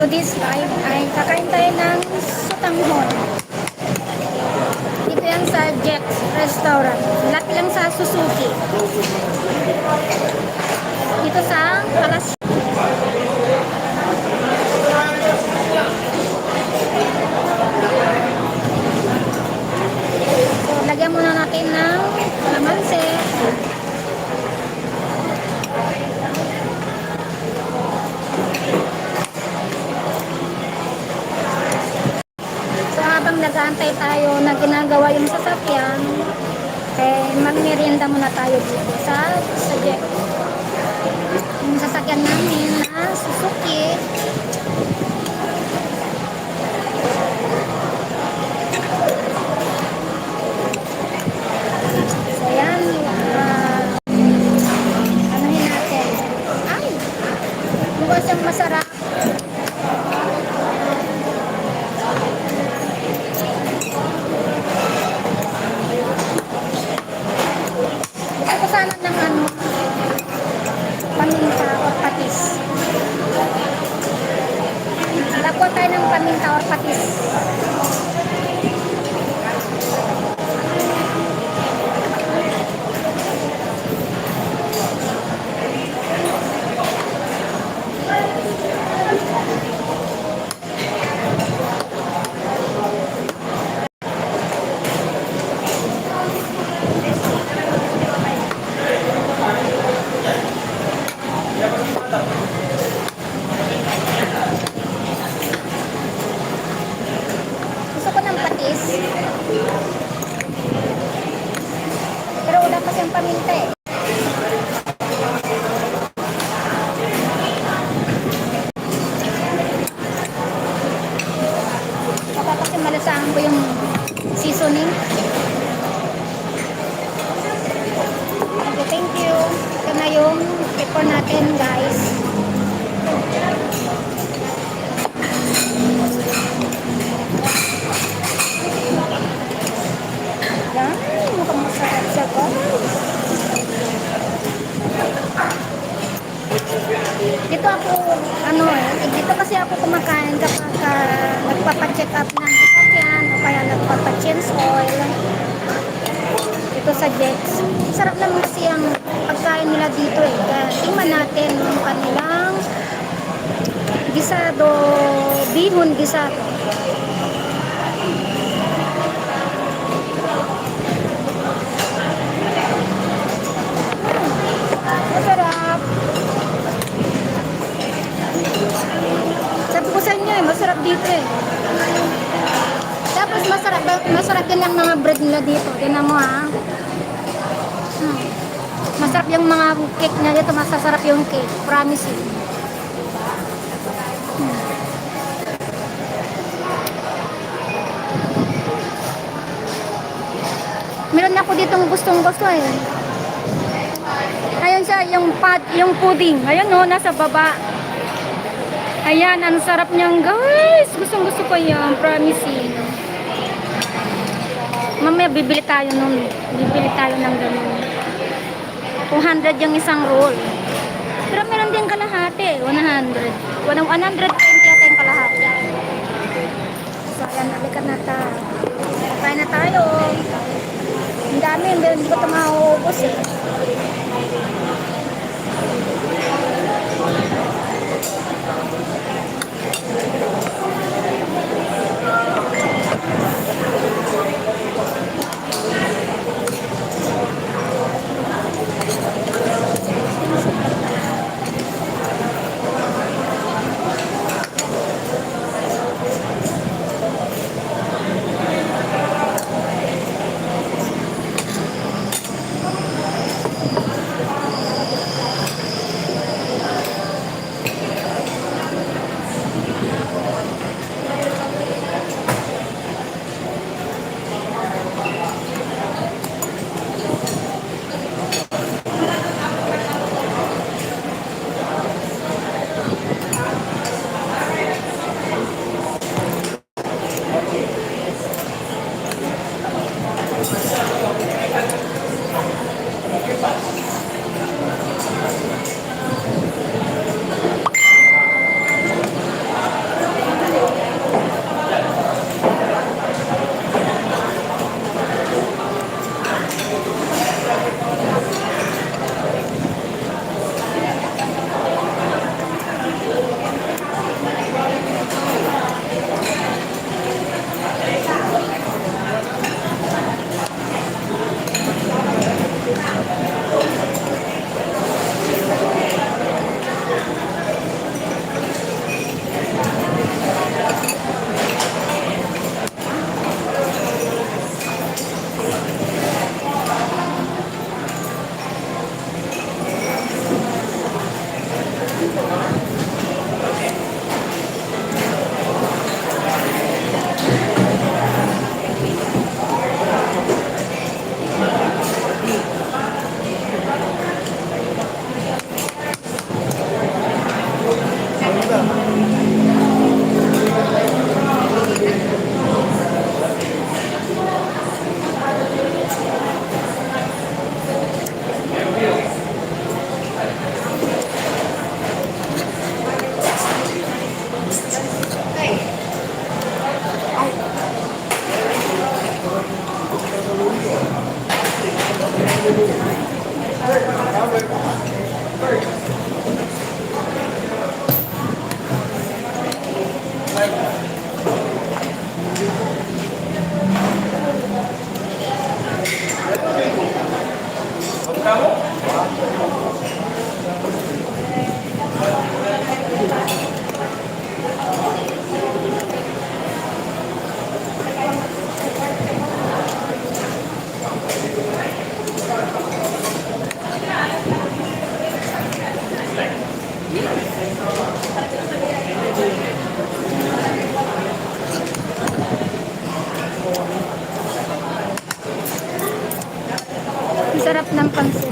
This live ay kakain tayo ng sutanghon. Dito yan sa Jack's Restaurant. Lapit lang sa Suzuki. Dito sa Palas. So, lagyan muna natin ng kalamansi. Nag-aantay tayo na ginagawa yung sasakyan, magmerienda muna tayo dito sa Jack. Yung sasakyan namin na Suzuki. So yan, anuhin natin. Ay, mukha siyang masarap. Sana ng paminta or patis. Lakuha tayo ng paminta or patis. Pero wala pa siyang paminta eh. Baka kasi malasaan ko yung seasoning. Okay, thank you. Ito na yung pepper natin, guys. Mukhang masarap siya, guys. Dito ako, dito kasi ako kumakain kapag nagpapacheck up ng sasakyan o kaya nagpapachange oil. Dito sa Jets. Sarap naman kasi ang pagkain nila dito eh. Kaya tingnan natin yung kanilang gisado, bihon gisado. Masarap. Sabi ko sa inyo eh, masarap dito eh. Tapos masarap din ang mga bread nila dito. Tingnan mo ha. Masarap yung mga cake niya dito. Masasarap yung cake. Promise you. Meron ako ditong gustong-gusto eh. Ayun siya, yung pudding. Ayun no, nasa baba. Ayan, ang sarap niyang guys. Gustong-gusto ko yan, promising. Mamaya bibili tayo nun. Bibili tayo ng ganun. 200 yung isang roll. Pero meron din kalahati, 100. 120 yata yung kalahati. So, ayan, nalikat na tayo. Kain na tayo. Ang dami, hindi ko ito mauubos eh. ng pansit.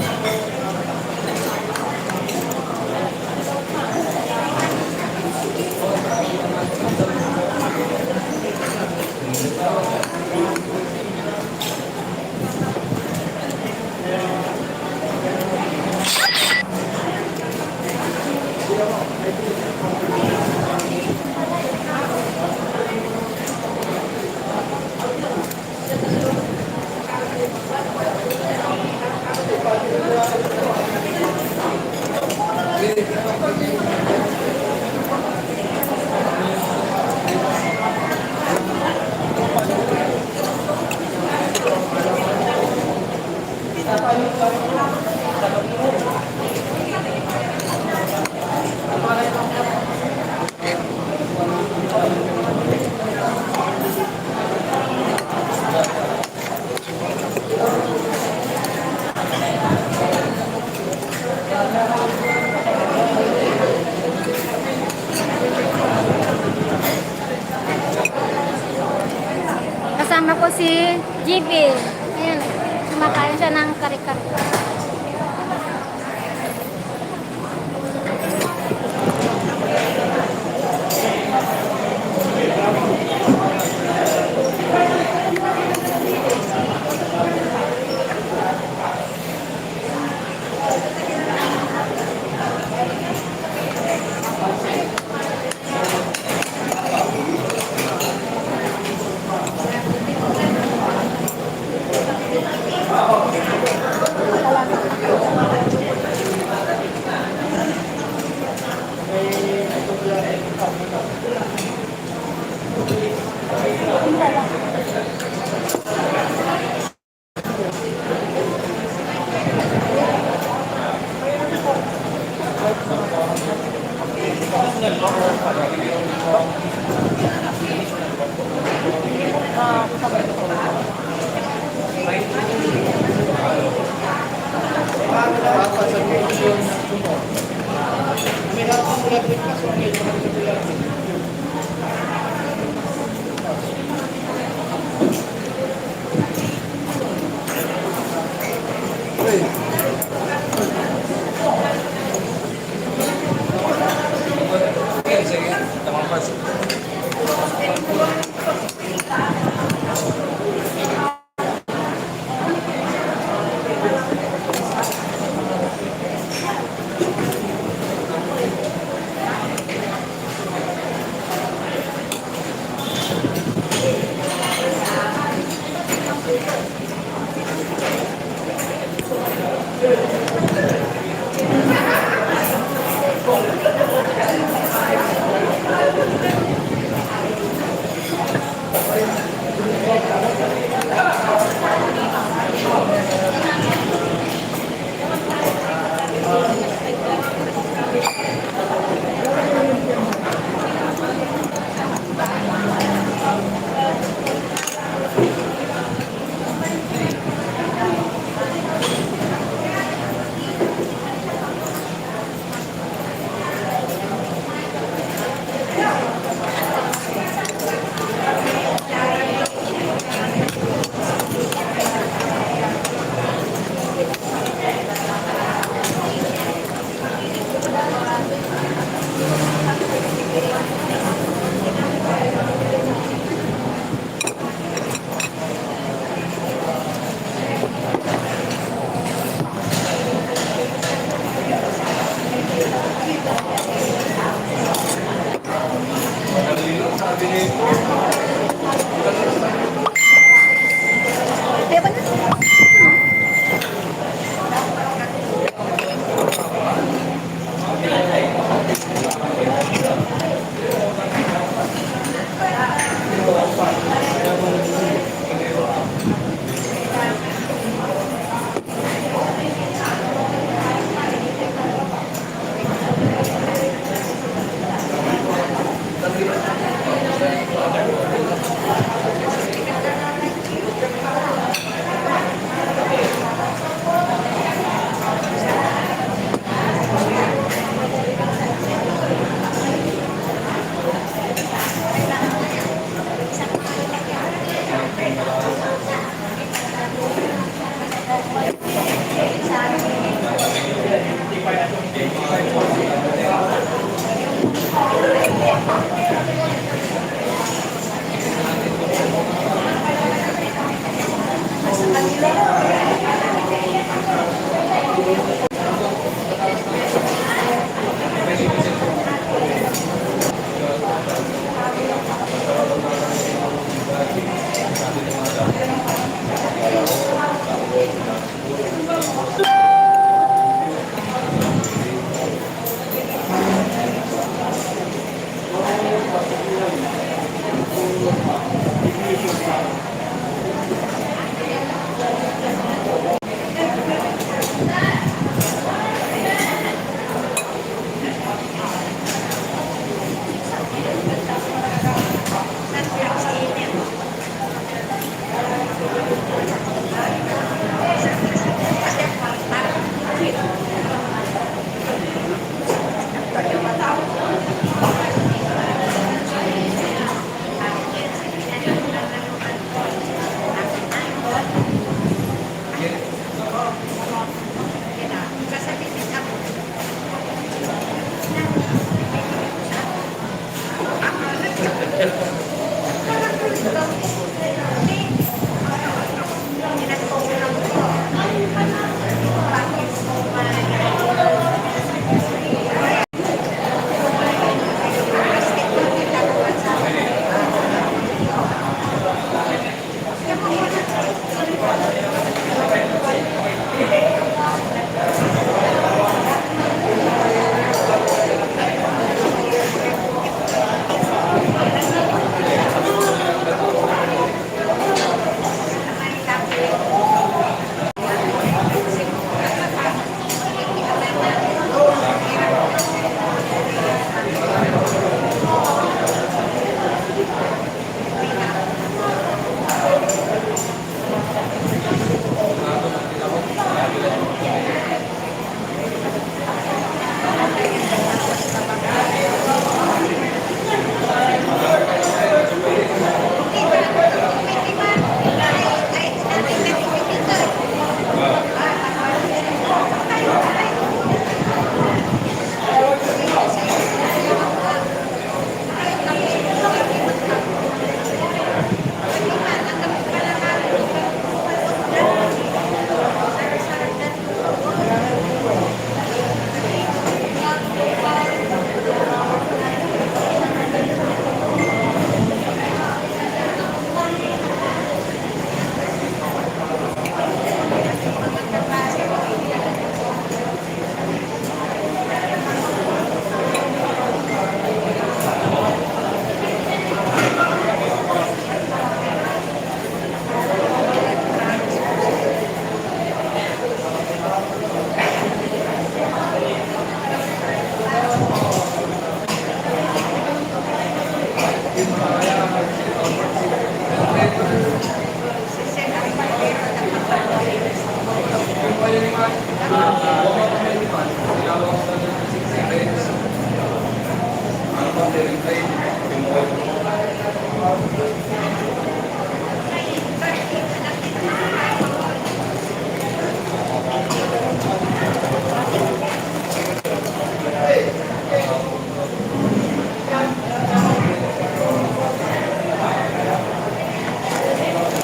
Kasama ko si GB. Ayan, kumakain siya ng kare-kare.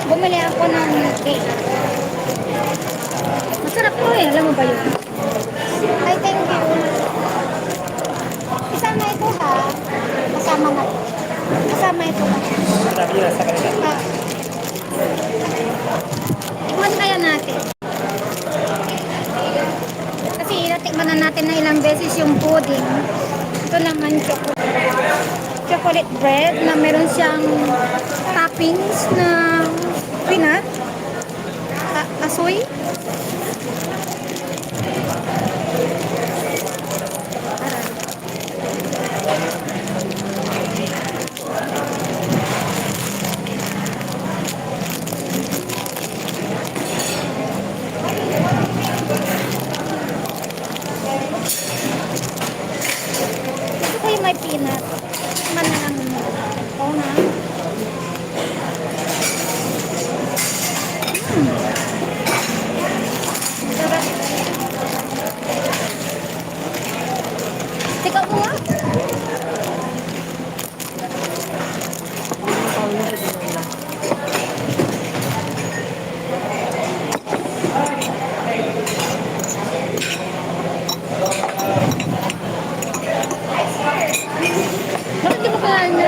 Bumili ako ng cake. Masarap to eh. Alam mo ba yun? Ay, thank you. Isama ito ha. Kasama na. Kasama ito ha. Sabi nila sa kanila. Ah. Tikman kaya natin. Kasi natikman na natin na ilang beses yung pudding. Ito naman chocolate bread na meron siyang toppings na peanut, asoy. Gusto ko yung may peanut. Man na lang mo. Oo na. Sarap. Tika mo nga. Bakit di mo kaya na?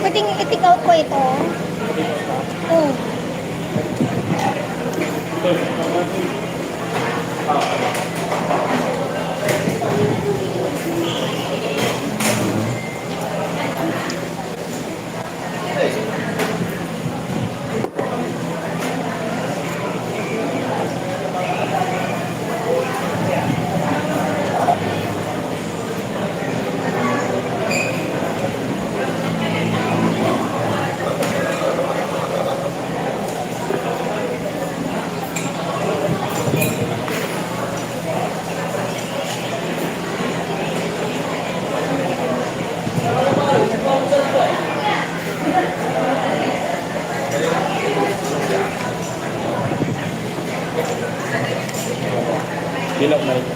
Pwedeng i-take out ko ito. Oh. Bilog na ito.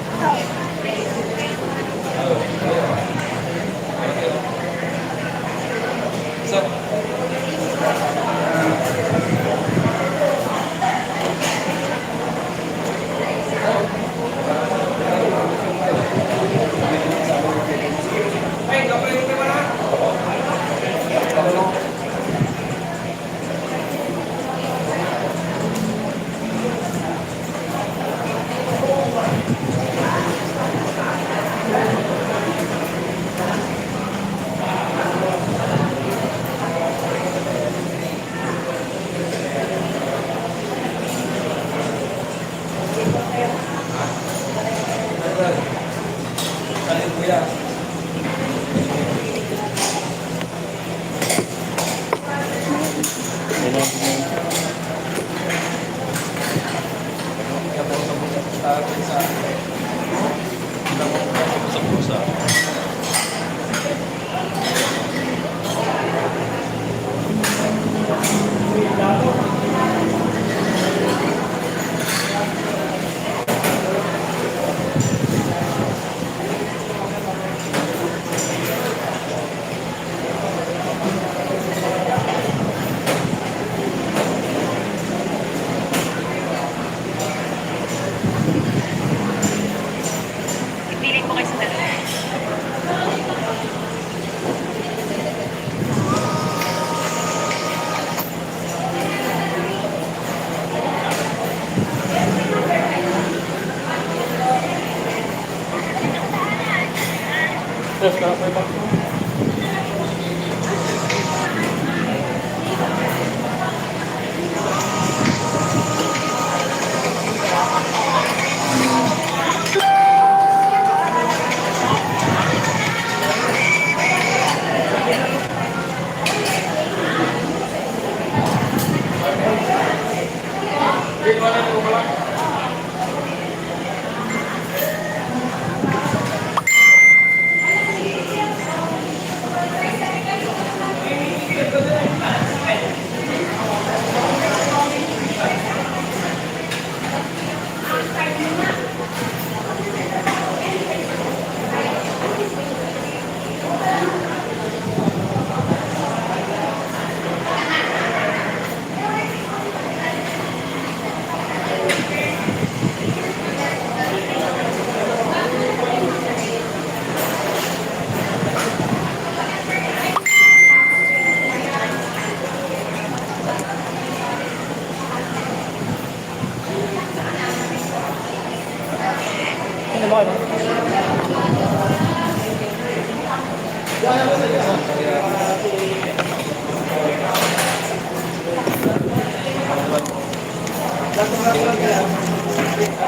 mo ano?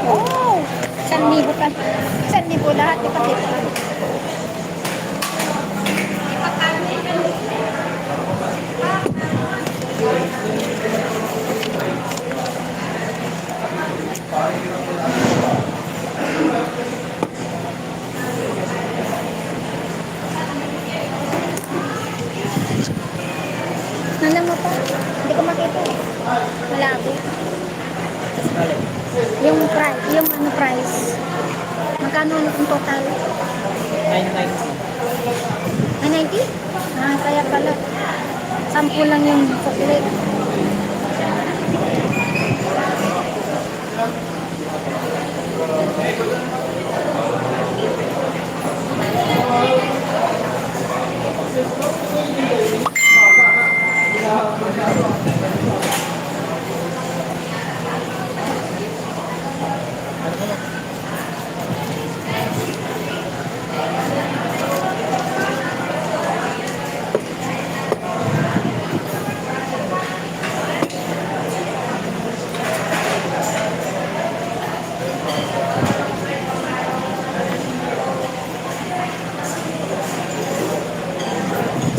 Oh! 1,000 ka. 1,000 lahat. Ipakita. Nanang mo pa? Hindi ko makita. Malabo. Yung price, yung ano price? Magkano ang total? 990. Ay, 90? Ah, kaya pala. 10 lang yung chocolate.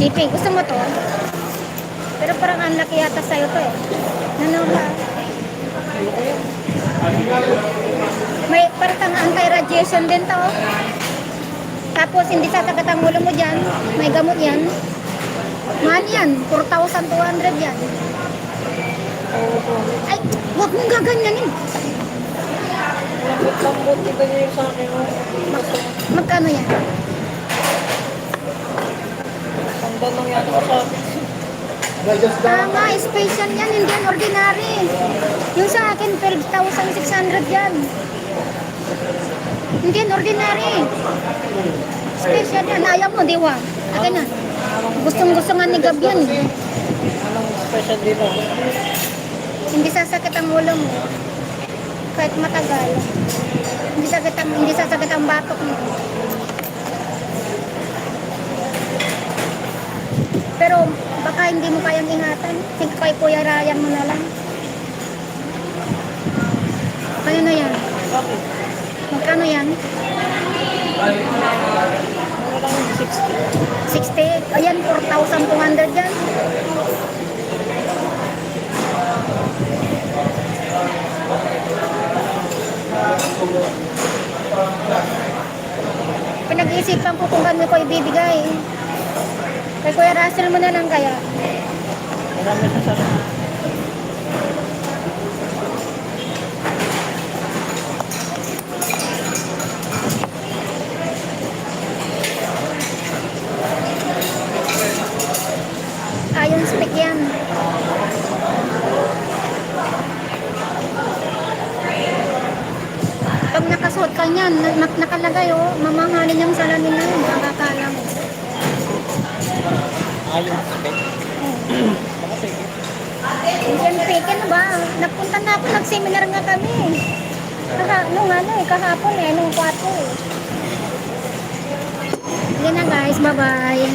JP, gusto mo to? Pero parang ang laki yata sa'yo to eh. Ano ka? May parang kang anti-radiation din to. Tapos hindi sasagat ang ulo mo dyan. May gamot yan. Mahal yan. 4,200 yan. Ay, huwag mong gaganyanin. Lambot-lambot, iba niyo yung sa akin. Magkano yan? Ang danong yan ako sa akin. Tama, special yan. Hindi yan ordinary. Yung sa akin, 12,600 yan. Hindi yan ordinary. Special yan. Ayaw mo, di ba? Akin na. Gustong-gusto nga ni Gab yan. Anong special dito? Hindi sasakit ang ulo mo. Kahit matagal. Hindi sasakit ang batok mo. Pero baka hindi mo kayang ingatan. Sige kay Kuya Ryan mo na lang. Kaya na yan. Bakit? Magkano yan? Ano lang yung 60? 60. Ayan, 4,200 yan. Pinag-iisipan ko kung kami ko ibibigay. Kay Kuya Russell mo na lang kaya. Marami sa sarap. Iron stick yan. Pag nakasuot ka niyan, nakalagay oh, mamahalin yung salamin na yun, makakala mo. Ayun, spec. Baka sige. Yan fake, ano ba? Napunta na ako, nag-seminar nga kami. Nung kahapon nung 4 eh. Sige na guys, bye-bye.